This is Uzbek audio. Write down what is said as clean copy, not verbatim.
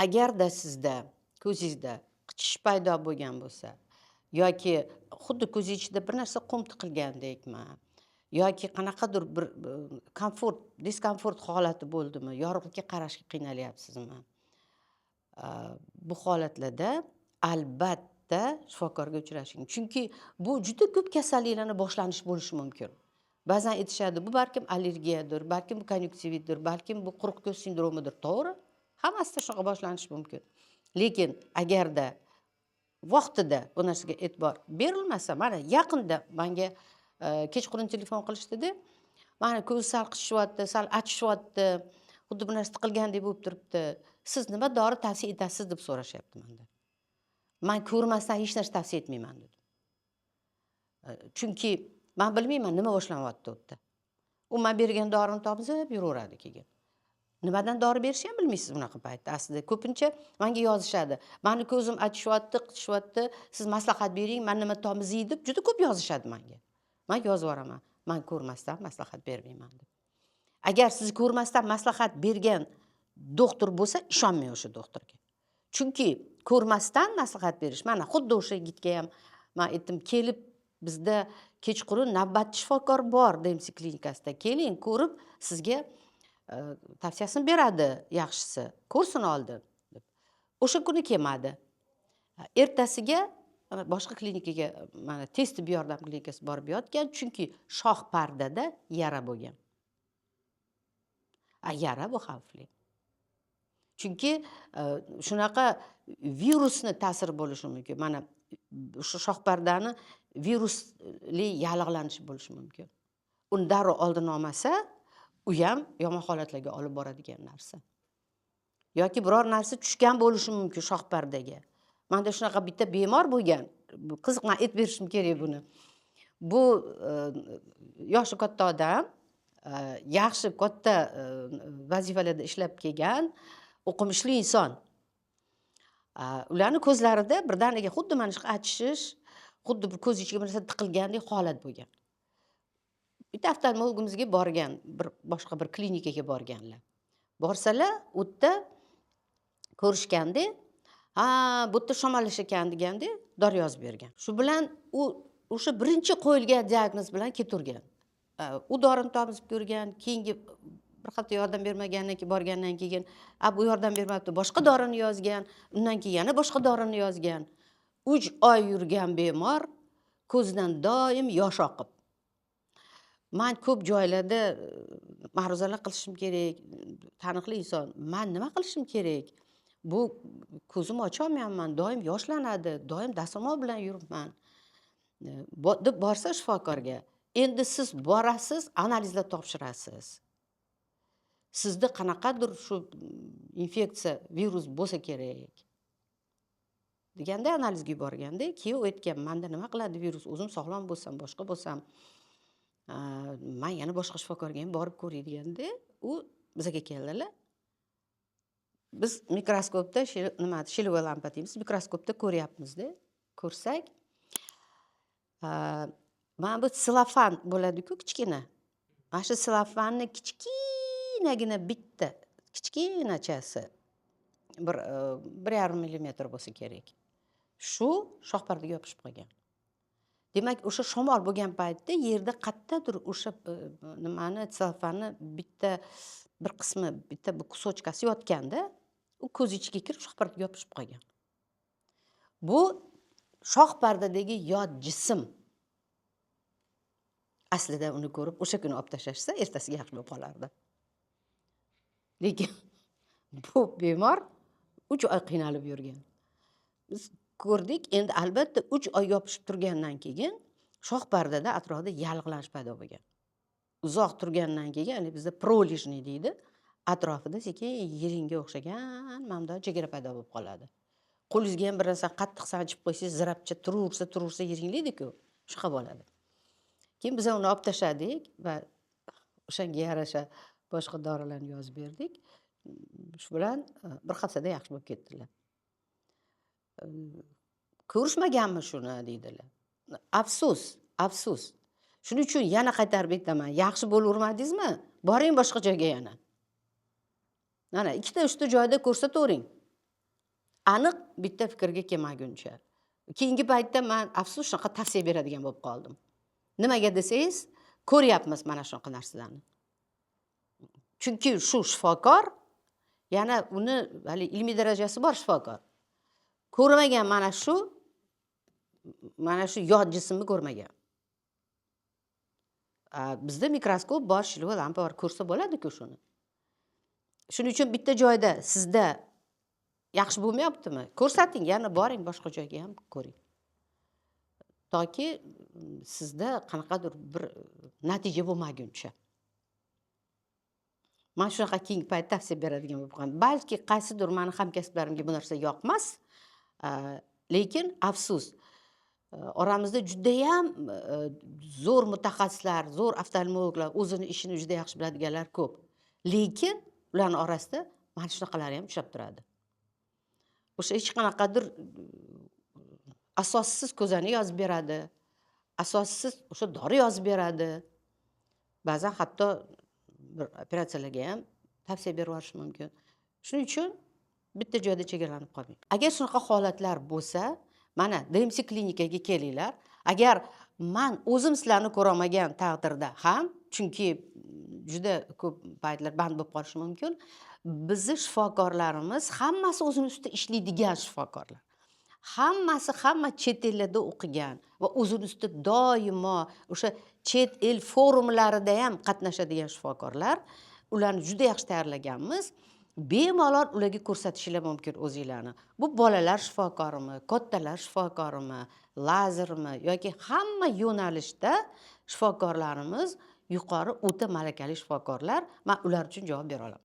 agarda sizda ko'zingizda qichish paydo bo'lgan bo'lsa yoki xuddi ko'zingiz ichida bir narsa qum tiqilgandekmi yoki qanaqadir bir diskomfort holati bo'ldimi, yorug'likka qarashga qiynalyapsizmi? Bu holatlarda albatta shifokorga uchrashing. Chunki bu juda ko'p kasalliklarning boshlanishi bo'lishi mumkin. Ba'zan aytishadi, bu balkim allergiyadir, balkim bu konyuktivitdir, balkim bu quruq ko'z sindromidir. To'g'ri? Hammasida shunaqa boshlanishi mumkin. Lekin agarda vaqtida bu narsaga e'tibor berilmasa, mana yaqinda menga kechqurun telefon qilishdi-da, mana ko'z sal qichishyapti, sal achishyapti, xuddi bir narsa tiqilgandek bo'lib turibdi. Siz nima dori tavsiya etasiz deb so'rashyapti mendan. Men ko'rmasdan hech narsa tavsiya etmayman dedim. Chunki men bilmayman nima boshlanyapti u yerda. U men bergan dorini tomizib yuraveradi keyin. Nimadan dori berishni ham bilmaysiz bunaqa paytda. Aslida ko'pincha menga yozishadi. Meni ko'zim achishyapti, qitishyapti, siz maslahat bering, men nima tomizay deb juda ko'p yozishadi menga. Men yozib yuboraman. Men ko'rmasdan maslahat bermayman deb. Agar siz ko'rmasdan maslahat bergan doktor bo'lsa, ishonmang o'sha doktorga. Chunki ko'rmasdan maslahat berish, mana xuddi o'sha yigitga ham men aytdim, kelib bizda kechqurun navbatchi shifokor bor DMC klinikasida. Keling, ko'rib sizga tavsiyasini beradi, yaxshisi. Ko'rsin oldin deb. O'sha kuni kelmadi. Ertasiga boshqa klinikaga, mana tez tibbiy yordam klinikasiga borib yotgan, chunki shoh pardada yara bo'lgan. Yara bu xavfli. Chunki shunaqa virusni ta'siri bo'lishi mumkin. Mana o'sha shoh pardani virusli yallig'lanishi bo'lishi mumkin. Uni darrov oldini olmasa, u ham yomon holatlarga olib boradigan narsa. Yoki biror narsa tushgan bo'lishi mumkin shoh pardaga. Menda shunaqa bitta bemor bo'lgan. Qiziq, men aytib berishim kerak buni. Bu yoshi katta odam, yaxshi katta vazifalarda ishlab kelgan, o'qimishli inson. Ularning ko'zlarida birdaniga xuddi mana shu achishish, xuddi bir ko'z ichiga bir narsa tiqilgandek holat bo'lgan. Bitta oftalmologimizga borgan, boshqa bir klinikaga borganlar. Borsalar, u yerda ko'rishganda, bu yerda shamollash ekan deganda dori yozib bergan. Shu bilan u o'sha birinchi qo'yilgan diagnoz bilan keturgan. U dorini tomizib ko'rgan, keyingi bir hafta yordam bermagandan keyin borgandan keyin, bu yordam bermabdi, boshqa dorini yozgan, undan keyin yana boshqa dorini yozgan. 3 oy yurgan bemor ko'zidan doim yosh oqib. Men ko'p joylarda ma'ruzalar qilishim kerak, taniqli inson. Men nima qilishim kerak? Bu ko'zim ocha olmayapman, doim yoshlanadi, doim dasturxon bilan yuribman. Deb borsa shifokorga, endi siz borasiz, analizlar topshirasiz. Sizda qanaqadir shu infeksiya, virus bo'lsa kerak. Deganda analizga yuborganda, keyin u aytgan, menda nima qiladi virus, o'zim sog'lom bo'lsam, boshqa bo'lsam, men yana boshqa shifokorga ham borib ko'ray deganda, u bizga keldilar. Biz mikroskopda shilova lampa deymiz, mikroskopda ko'ryapmiz-da. Ko'rsak, mana bu selofan bo'ladi-ku, kichkina. Mana shu selofanni kichkinagina bitta, kichkinachasi bir 1,5 millimetr bo'lsa kerak. Shu shoh pardaga yopishib qolgan. Demak, o'sha shamol bo'lgan paytda yerda qayerdadir o'sha nimani, selofanni bitta bir qismi, bitta bu kusochkasi yotganda, u ko'z ichiga kirib shoh pardaga yopishib qolgan. Bu shoh pardadagi yot jism. Aslida uni ko'rib, o'sha kuni olib tashlashsa, ertasiga yaxshi bo'lib qolardi. Lekin bu bemor 3 oy qiynalib yurgan. Biz ko'rdik, endi albatta 3 oy yopishib turgandan keyin shoh pardada atrofida yallig'lanish paydo bo'lgan. Uzoq turgandan keyin, ya'ni bizda prolejniy deydi, atrofida sekin yeringga o'xshagan mamda chegara paydo bo'lib qoladi. Qo'lingizga ham bir narsa qattiq sanchib qo'ysangiz, zirabcha turaversa yeringlaydi-ku, shunaqa bo'ladi. Keyin biz uni olib tashladik va o'shanga yarasha boshqa dorilarni yozib berdik. Shu bilan bir haftada yaxshi bo'lib ketdilar. Ko'rishmaganmi shuni deydilar. Afsus. Shuning uchun yana qaytarib aytaman, yaxshi bo'lavermadingizmi? Boring boshqa joyga yana. Mana 2-3 joyda ko'rsatavering. aniq bitta fikrga kelmaguncha. Keyingi paytda man afsus shunaqa tavsiya beradigan bo'lib qoldim. Nimaga desangiz, ko'ryapmiz mana shunaqa narsalarni. Chunki shu shifokor, yana uni hali ilmiy darajasi bor shifokor. Ko'rmagan mana shu yot jismni ko'rmagan. Bizda mikroskop bor, shilova lampa bor, ko'rsa bo'ladi-ku shuni. Shuning uchun bitta joyda sizda yaxshi bo'lmayaptimi? Ko'rsating, yana boring boshqa joyga ham ko'ring. Toki sizda qanaqadir bir natija bo'lmaguncha. Men shunaqa keyingi paytda tavsiya beradigan bo'lib qoldim. Balki qaysidir meni hamkasblarimga bu narsa yoqmas, lekin afsus. Oramizda juda ham zo'r mutaxassislar, zo'r oftalmologlar, o'zini ishini juda yaxshi biladiganlar ko'p. Lekin ularning orasida mana shunaqalari ham uchrab turadi. O'sha hech qanaqadir asossiz ko'zani yozib beradi. Asossiz o'sha dori yozib beradi. Ba'zan hatto bir operatsiyalarga ham tavsiya berib yuborish mumkin. Shuning uchun bitta joyda chegaralanib qolmang. Agar shunaqa holatlar bo'lsa, mana DMC klinikaga kelinglar. Agar men o'zim sizlarni ko'ra olmagan taqdirda ham, chunki juda ko'p paytlar band bo'lib qolishi mumkin, bizni shifokorlarimiz hammasi o'zini ustida ishlaydigan shifokorlar. Hamma chet ellarda o'qigan va o'zini ustida doimo o'sha chet el forumlarida ham qatnashadigan shifokorlar. Ularni juda yaxshi tayyorlaganmiz. Bemalol ularga ko'rsatishingiz mumkin o'zingizlarni. Bu bolalar shifokorimi, kattalar shifokorimi, lazermi yoki hamma yo'nalishda shifokorlarimiz yuqori o'ta malakali shifokorlar. Men ular uchun javob bera olaman.